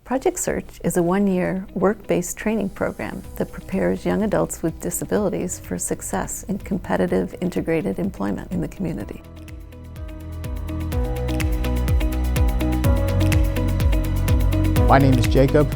Project Search is a one-year work-based training program that prepares young adults with disabilities for success in competitive integrated employment in the community. My name is Jacob.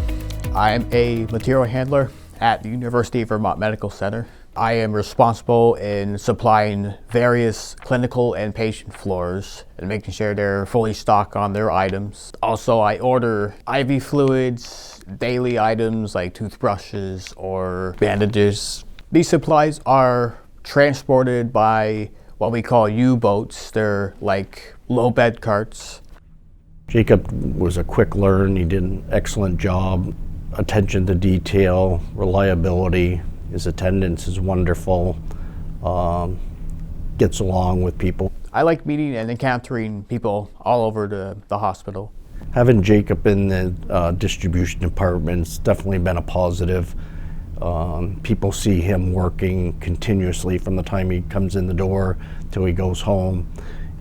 I am a material handler at the University of Vermont Medical Center. I am responsible in supplying various clinical and patient floors and making sure they're fully stocked on their items. Also, I order IV fluids, daily items like toothbrushes or bandages. These supplies are transported by what we call U-boats. They're like low bed carts. Jacob was a quick learn. He did an excellent job. Attention to detail, reliability. His attendance is wonderful. Gets along with people. I like meeting and encountering people all over the hospital. Having Jacob in the distribution department's definitely been a positive. People see him working continuously from the time he comes in the door till he goes home.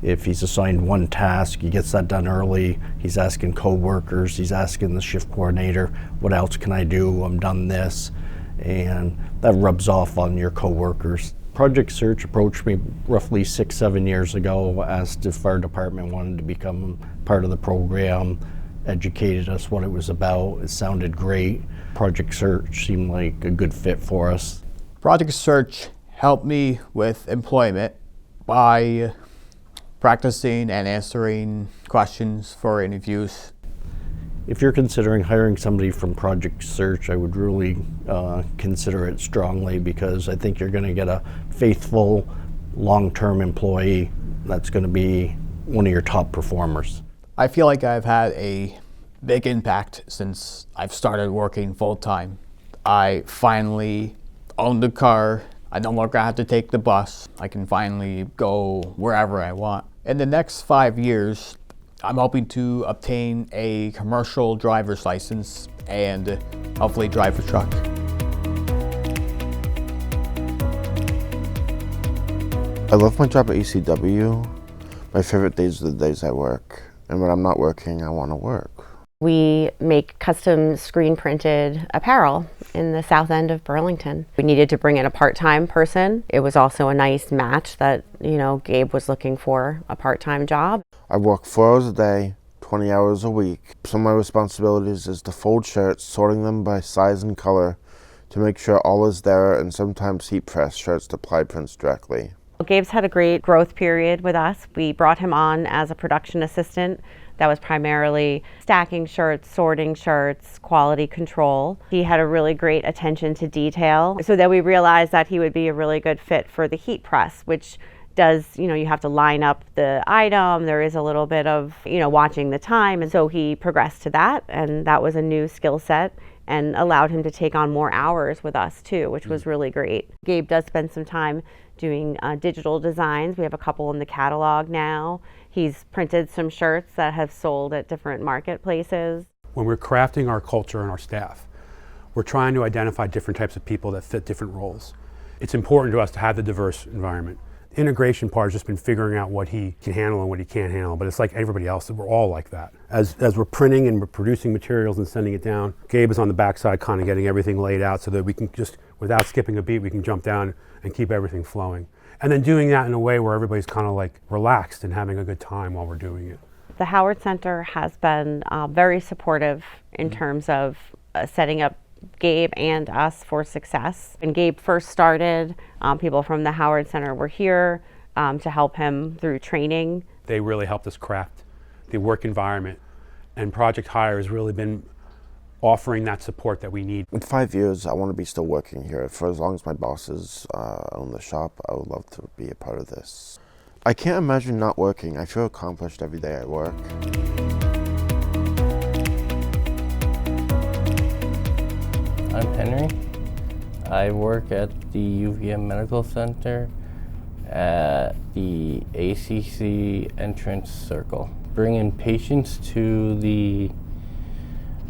If he's assigned one task, he gets that done early. He's asking co-workers, he's asking the shift coordinator, what else can I do? I'm done this. And that rubs off on your co-workers. Project Search approached me roughly 6-7 years ago, asked if our department wanted to become part of the program, educated us what it was about. It sounded great. Project Search seemed like a good fit for us. Project Search helped me with employment by practicing and answering questions for interviews. If you're considering hiring somebody from Project Search, I would really consider it strongly, because I think you're going to get a faithful, long-term employee that's going to be one of your top performers. I feel like I've had a big impact since I've started working full-time. I finally owned a car. I no longer have to take the bus. I can finally go wherever I want. In the next 5 years, I'm hoping to obtain a commercial driver's license and hopefully drive a truck. I love my job at ECW. My favorite days are the days I work. And when I'm not working, I want to work. We make custom screen printed apparel in the south end of Burlington. We needed to bring in a part-time person. It was also a nice match that, Gabe was looking for a part-time job. I work 4 hours a day, 20 hours a week. Some of my responsibilities is to fold shirts, sorting them by size and color to make sure all is there, and sometimes heat press shirts to ply prints directly. Gabe's had a great growth period with us. We brought him on as a production assistant. That was primarily stacking shirts, sorting shirts, quality control. He had a really great attention to detail, so that we realized that he would be a really good fit for the heat press, which does, you have to line up the item. There is a little bit of, watching the time. And so he progressed to that, and that was a new skill set and allowed him to take on more hours with us too, which was really great. Gabe does spend some time doing digital designs. We have a couple in the catalog now. He's printed some shirts that have sold at different marketplaces. When we're crafting our culture and our staff, we're trying to identify different types of people that fit different roles. It's important to us to have the diverse environment. The integration part has just been figuring out what he can handle and what he can't handle, but it's like everybody else, we're all like that. As we're printing and we're producing materials and sending it down, Gabe is on the backside kind of getting everything laid out so that we can just, without skipping a beat, we can jump down and keep everything flowing. And then doing that in a way where everybody's kind of like relaxed and having a good time while we're doing it. The Howard Center has been very supportive in terms of setting up Gabe and us for success. When Gabe first started, people from the Howard Center were here to help him through training. They really helped us craft the work environment, and Project Hire has really been offering that support that we need. In 5 years, I want to be still working here. For as long as my bosses own the shop, I would love to be a part of this. I can't imagine not working. I feel accomplished every day I work. I'm Henry. I work at the UVM Medical Center at the ACC entrance circle. Bringing patients to the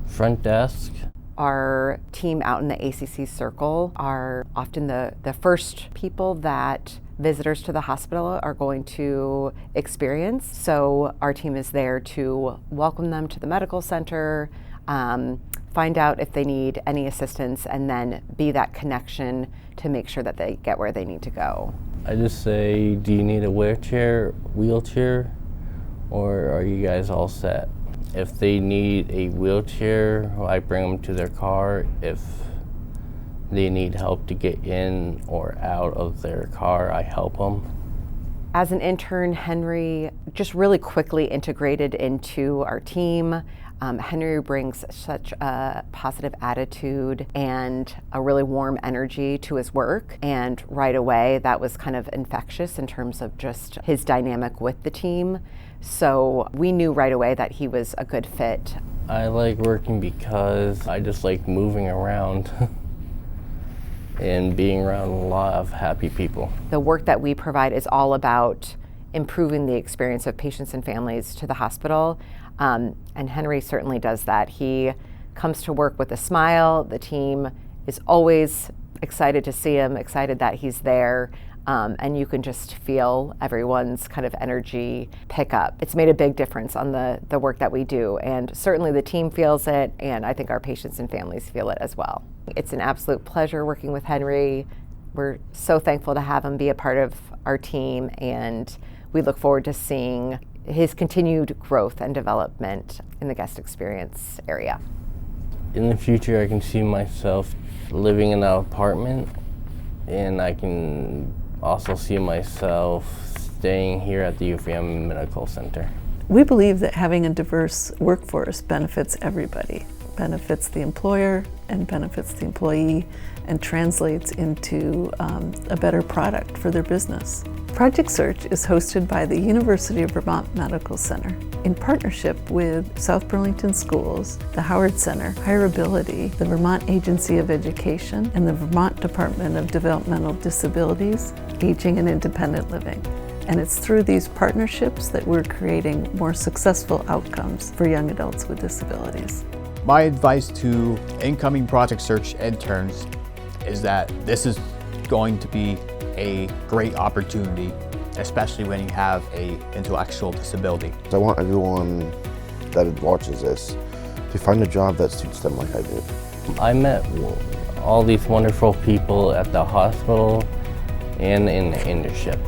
front desk. Our team out in the ACC circle are often the first people that visitors to the hospital are going to experience. So our team is there to welcome them to the medical center, find out if they need any assistance, and then be that connection to make sure that they get where they need to go. I just say, do you need a wheelchair, or are you guys all set? If they need a wheelchair, I bring them to their car. If they need help to get in or out of their car, I help them. As an intern, Henry just really quickly integrated into our team. Henry brings such a positive attitude and a really warm energy to his work, and right away that was kind of infectious in terms of just his dynamic with the team. So we knew right away that he was a good fit. I like working because I just like moving around and being around a lot of happy people. The work that we provide is all about improving the experience of patients and families to the hospital. And Henry certainly does that. He comes to work with a smile. The team is always excited to see him, excited that he's there. And you can just feel everyone's kind of energy pick up. It's made a big difference on the work that we do, and certainly the team feels it, and I think our patients and families feel it as well. It's an absolute pleasure working with Henry. We're so thankful to have him be a part of our team, and we look forward to seeing his continued growth and development in the guest experience area. In the future, I can see myself living in an apartment, and I can also see myself staying here at the UVM Medical Center. We believe that having a diverse workforce benefits everybody, benefits the employer and benefits the employee, and translates into a better product for their business. Project Search is hosted by the University of Vermont Medical Center in partnership with South Burlington Schools, the Howard Center, Hireability, the Vermont Agency of Education, and the Vermont Department of Developmental Disabilities, Aging and Independent Living. And it's through these partnerships that we're creating more successful outcomes for young adults with disabilities. My advice to incoming Project Search interns is that this is going to be a great opportunity, especially when you have an intellectual disability. I want everyone that watches this to find a job that suits them like I did. I met all these wonderful people at the hospital and in the internships.